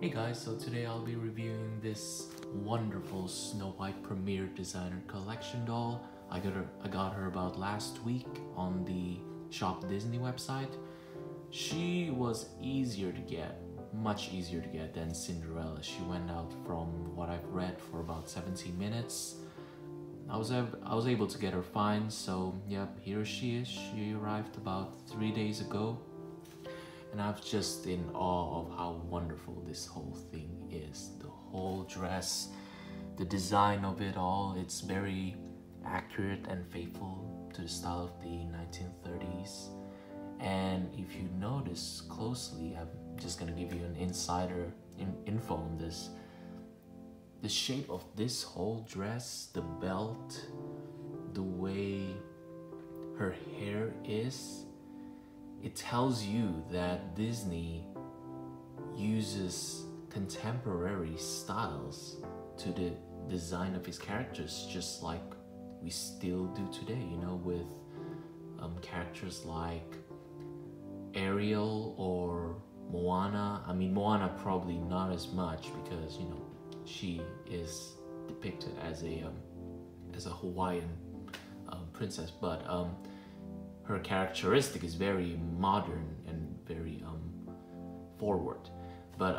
Hey guys, so today I'll be reviewing this wonderful Snow White Premier Designer Collection doll. I got her about last week on the Shop Disney website. She was easier to get, much easier to get than Cinderella. She went out from what I've read for about 17 minutes. I was able to get her fine, so yep, here she is. She arrived about 3 days ago. And I'm just in awe of how wonderful this whole thing is. The whole dress, the design of it all, it's very accurate and faithful to the style of the 1930s. And if you notice closely, I'm just gonna give you an insider info on this. The shape of this whole dress, the belt, the way her hair is, it tells you that Disney uses contemporary styles to the design of his characters, just like we still do today, you know, with characters like Ariel or Moana. I mean, Moana probably not as much because, you know, she is depicted as a Hawaiian princess, but her characteristic is very modern and very forward. But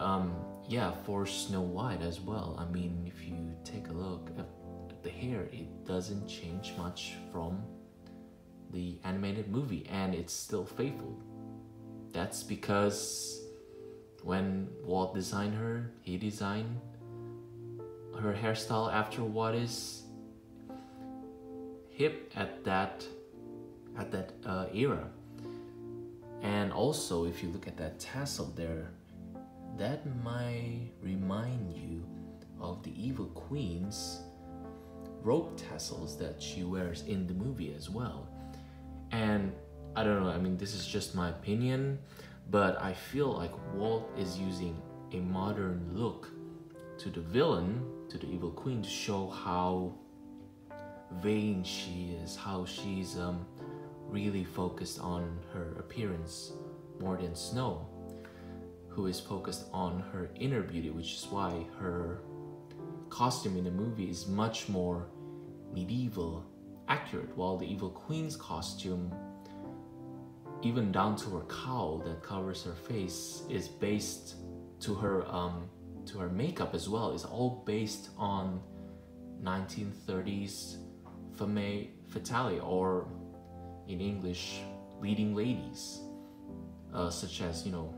yeah, for Snow White as well, I mean, if you take a look at the hair, it doesn't change much from the animated movie, and it's still faithful. That's because when Walt designed her, he designed her hairstyle after what is hip at that era. And also, if you look at that tassel there, that might remind you of the Evil Queen's rope tassels that she wears in the movie as well. And I don't know, I mean, this is just my opinion, but I feel like Walt is using a modern look to the villain, to the Evil Queen, to show how vain she is, how she's really focused on her appearance more than Snow, who is focused on her inner beauty, which is why her costume in the movie is much more medieval accurate, while the Evil Queen's costume, even down to her cowl that covers her face, is based to her makeup as well, is all based on 1930s femme fatale, or in English, leading ladies, such as, you know,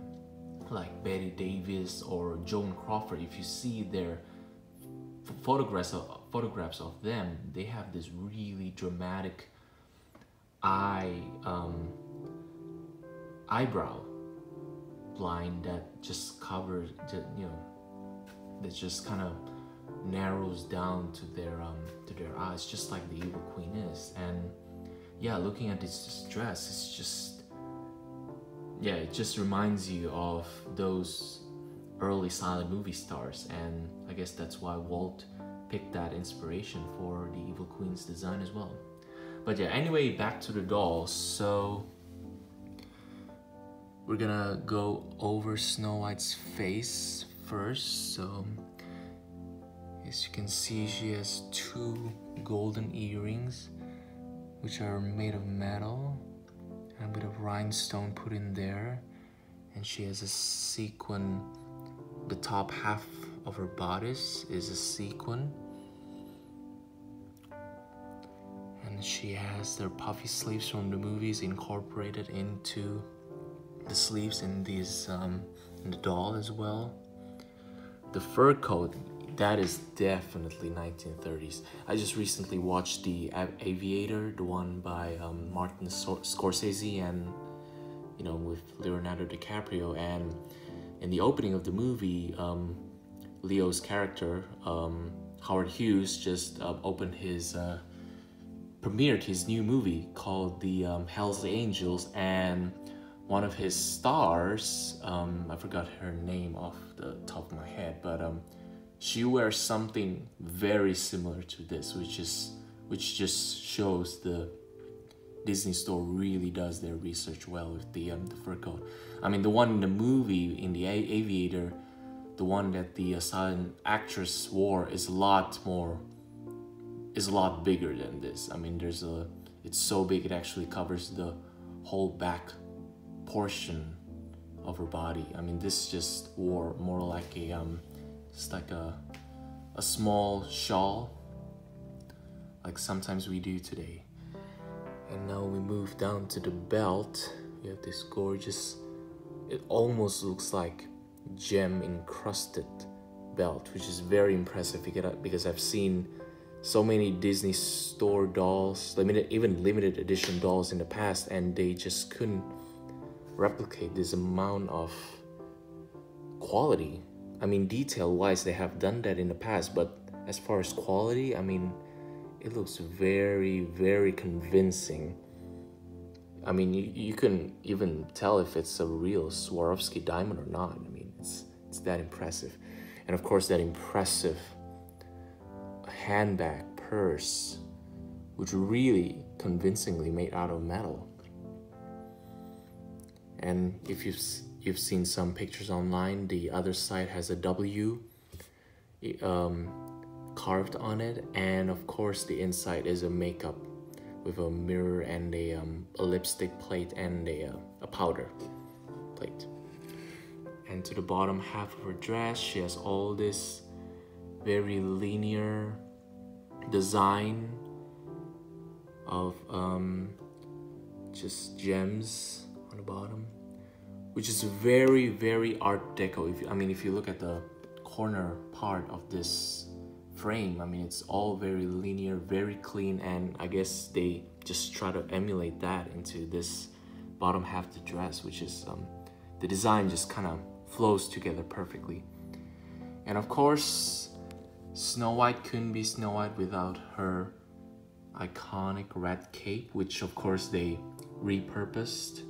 like Betty Davis or Joan Crawford. If you see their photographs of them, they have this really dramatic eyebrow line that just covers, you know, that just kind of narrows down to their eyes, just like the Evil Queen is. And yeah, looking at this dress, it's just, yeah, it just reminds you of those early silent movie stars, and I guess that's why Walt picked that inspiration for the Evil Queen's design as well. But yeah, anyway, back to the doll. So we're gonna go over Snow White's face first. So as you can see, she has 2 golden earrings, which are made of metal, and a bit of rhinestone put in there. And she has a sequin. The top half of her bodice is a sequin. And she has their puffy sleeves from the movies incorporated into the sleeves in these in the doll as well. The fur coat, that is definitely 1930s. I just recently watched the Aviator, the one by Martin Scorsese, and, you know, with Leonardo DiCaprio. And in the opening of the movie, Leo's character, Howard Hughes, just premiered his new movie called the Hell's Angels, and one of his stars, I forgot her name off the top of my head, but she wears something very similar to this, which just shows the Disney Store really does their research well with the fur coat. I mean, the one in the movie, in the Aviator, the one that the silent actress wore is a lot bigger than this. I mean, it's so big it actually covers the whole back portion of her body. I mean, this just wore more like just like a small shawl, like sometimes we do today. And now we move down to the belt. We have this gorgeous, it almost looks like gem encrusted belt, which is very impressive because I've seen so many Disney store dolls, even limited edition dolls in the past, and they just couldn't replicate this amount of quality. I mean, detail wise they have done that in the past, but as far as quality, I mean, it looks very, very convincing. I mean, you can even tell if it's a real Swarovski diamond or not. I mean, it's that impressive. And of course, that impressive handbag, purse, which really convincingly made out of metal. And if you've seen some pictures online, the other side has a W carved on it, and of course the inside is a makeup with a mirror and a lipstick plate and a powder plate. And to the bottom half of her dress, she has all this very linear design of just gems on the bottom, which is very, very Art Deco. If you look at the corner part of this frame, I mean, it's all very linear, very clean, and I guess they just try to emulate that into this bottom half of the dress, which is the design just kind of flows together perfectly. And of course, Snow White couldn't be Snow White without her iconic red cape, which of course they repurposed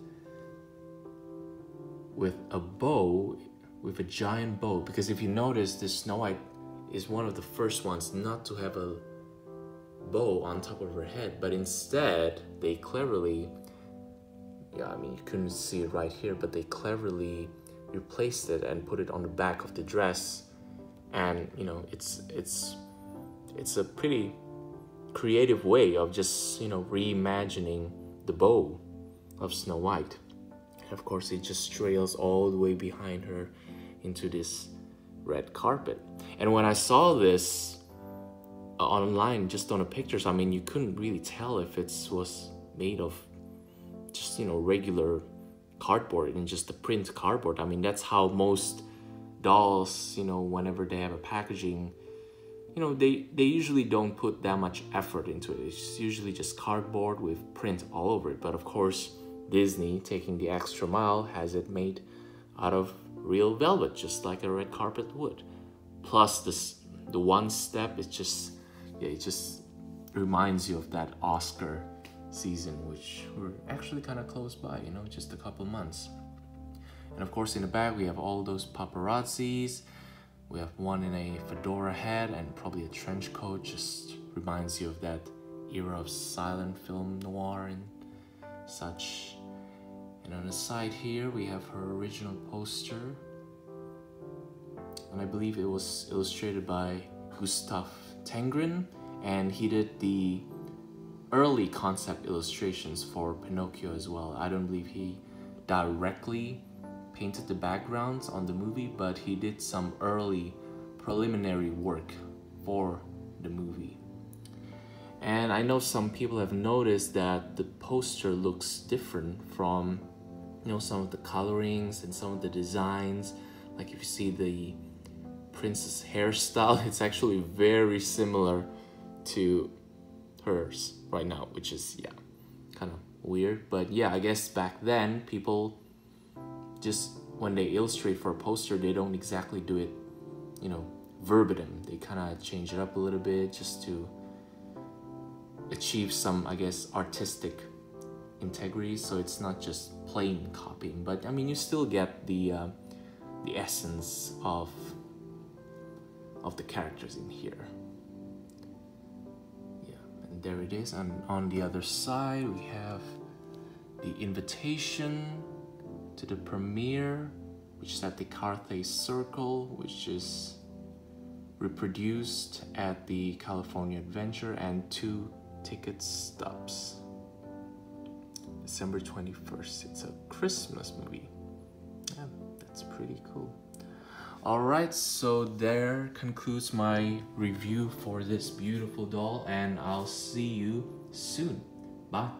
with a bow, with a giant bow. Because if you notice, this Snow White is one of the first ones not to have a bow on top of her head, but instead they cleverly, you couldn't see it right here, but they cleverly replaced it and put it on the back of the dress. And it's a pretty creative way of just reimagining the bow of Snow White. And of course it just trails all the way behind her into this red carpet. And when I saw this online, just on the pictures, I mean, you couldn't really tell if it was made of just regular cardboard and just the print cardboard. I mean, that's how most dolls, whenever they have a packaging, they usually don't put that much effort into it. It's usually just cardboard with print all over it. But of course, Disney, taking the extra mile, has it made out of real velvet, just like a red carpet would. Plus the one step, it just reminds you of that Oscar season, which we're actually kind of close by, just a couple months. And of course in the back we have all those paparazzis. We have one in a fedora hat and probably a trench coat, just reminds you of that era of silent film noir and such. And on the side here we have her original poster, and I believe it was illustrated by Gustav Tengren, and he did the early concept illustrations for Pinocchio as well. I don't believe he directly painted the backgrounds on the movie, but he did some early preliminary work for the movie. And I know some people have noticed that the poster looks different from some of the colorings and some of the designs. Like if you see the princess hairstyle, it's actually very similar to hers right now, which is kind of weird. But I guess back then people just, when they illustrate for a poster, they don't exactly do it verbatim. They kind of change it up a little bit just to achieve some, I guess, artistic integrity. So it's not just plain copying, but I mean, you still get the essence of the characters in here. And there it is. And on the other side we have the invitation to the premiere, which is at the Carthay Circle, which is reproduced at the California Adventure, and 2 ticket stubs. December 21st. It's a Christmas movie. Yeah, that's pretty cool. Alright, so there concludes my review for this beautiful doll, and I'll see you soon. Bye.